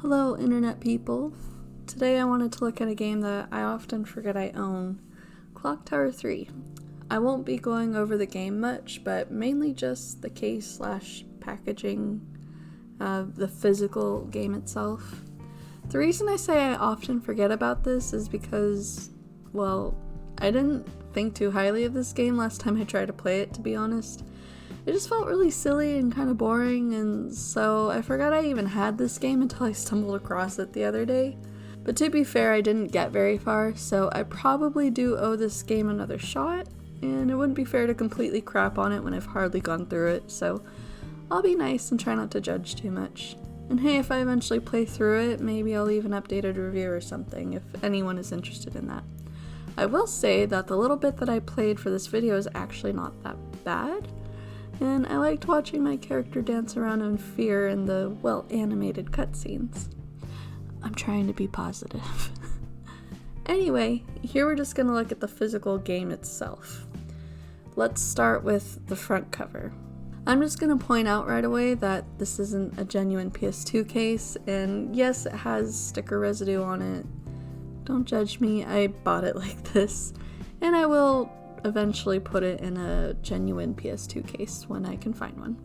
Hello, internet people. Today I wanted to look at a game that I often forget I own, Clocktower 3. I won't be going over the game much, but mainly just the case/packaging, the physical game itself. The reason I say I often forget about this is because, well, I didn't think too highly of this game last time I tried to play it, to be honest. It just felt really silly and kind of boring, and so I forgot I even had this game until I stumbled across it the other day. But to be fair, I didn't get very far, so I probably do owe this game another shot, and it wouldn't be fair to completely crap on it when I've hardly gone through it, so I'll be nice and try not to judge too much. And hey, if I eventually play through it, maybe I'll leave an updated review or something if anyone is interested in that. I will say that the little bit that I played for this video is actually not that bad. And I liked watching my character dance around in fear in the well-animated cutscenes. I'm trying to be positive. Anyway, here we're just gonna look at the physical game itself. Let's start with the front cover. I'm just gonna point out right away that this isn't a genuine PS2 case, and yes, it has sticker residue on it. Don't judge me, I bought it like this, and I will eventually put it in a genuine PS2 case when I can find one.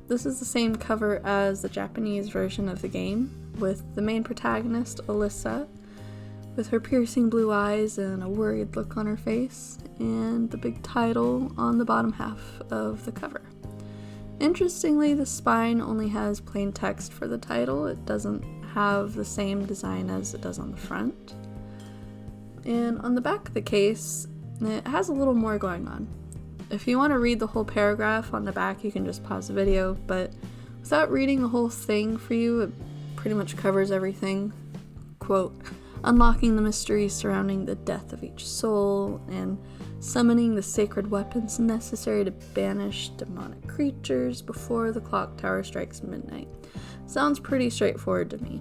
This is the same cover as the Japanese version of the game, with the main protagonist, Alyssa, with her piercing blue eyes and a worried look on her face, and the big title on the bottom half of the cover. Interestingly, the spine only has plain text for the title. It doesn't have the same design as it does on the front. And on the back of the case, it has a little more going on. If you want to read the whole paragraph on the back, you can just pause the video, but without reading the whole thing for you, it pretty much covers everything. Quote, unlocking the mysteries surrounding the death of each soul, and summoning the sacred weapons necessary to banish demonic creatures before the clock tower strikes midnight. Sounds pretty straightforward to me.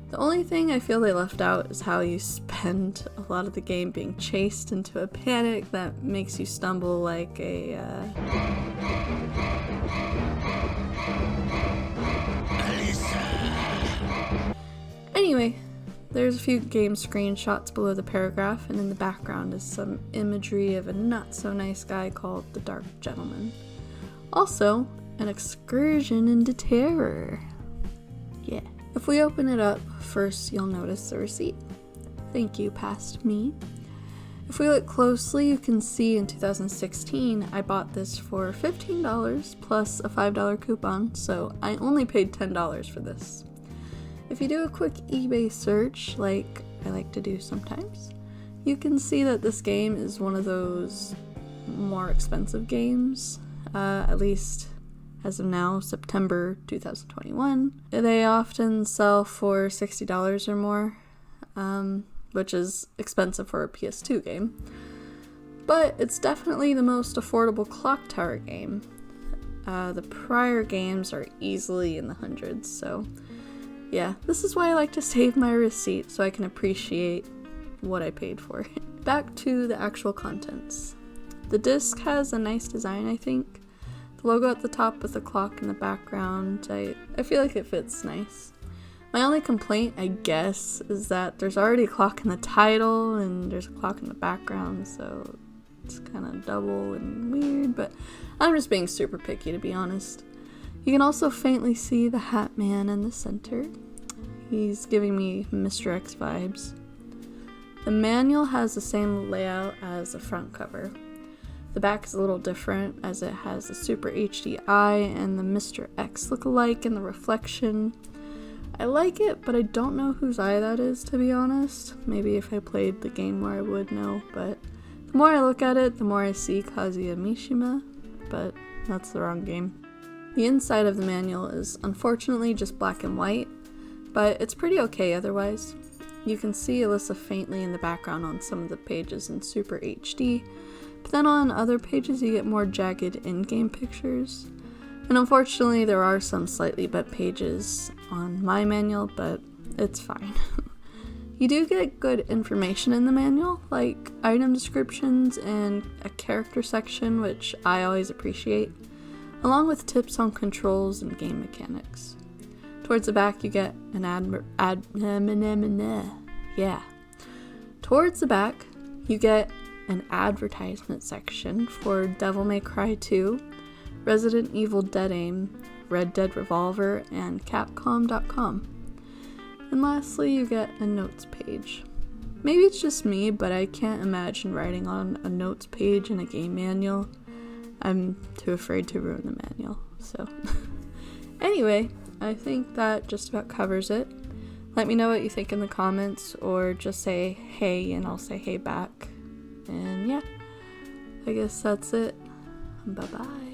The only thing I feel they left out is how you spend a lot of the game being chased into a panic that makes you stumble like a, Anyway, there's a few game screenshots below the paragraph, and in the background is some imagery of a not-so-nice guy called the Dark Gentleman. Also, an excursion into terror. Yeah. If we open it up, first you'll notice the receipt. Thank you, past me. If we look closely, you can see in 2016 I bought this for $15 plus a $5 coupon, so I only paid $10 for this. If you do a quick eBay search, like I like to do sometimes, you can see that this game is one of those more expensive games, at least as of now, September 2021. They often sell for $60 or more, which is expensive for a PS2 game. But it's definitely the most affordable Clocktower game. The prior games are easily in the hundreds, so yeah, this is why I like to save my receipt so I can appreciate what I paid for. Back to the actual contents. The disc has a nice design, I think. Logo at the top with the clock in the background, I feel like it fits nice. My only complaint, I guess, is that there's already a clock in the title and there's a clock in the background, so it's kind of double and weird, but I'm just being super picky, to be honest. You can also faintly see the Hat Man in the center. He's giving me Mr. X vibes. The manual has the same layout as the front cover. The back is a little different as it has the Super HD eye and the Mr. X look-alike in the reflection. I like it, but I don't know whose eye that is, to be honest. Maybe if I played the game more I would know, but the more I look at it, the more I see Kazuya Mishima, but that's the wrong game. The inside of the manual is unfortunately just black and white, but it's pretty okay otherwise. You can see Alyssa faintly in the background on some of the pages in Super HD, but then on other pages you get more jagged in-game pictures. And unfortunately there are some slightly bent pages on my manual, but it's fine. You do get good information in the manual, like item descriptions and a character section, which I always appreciate, along with tips on controls and game mechanics. Towards the back, you get Towards the back, you get an advertisement section for Devil May Cry 2, Resident Evil Dead Aim, Red Dead Revolver, and Capcom.com. And lastly, you get a notes page. Maybe it's just me, but I can't imagine writing on a notes page in a game manual. I'm too afraid to ruin the manual, so. Anyway, I think that just about covers it. Let me know what you think in the comments, or just say hey and I'll say hey back. And yeah, I guess that's it. Bye-bye.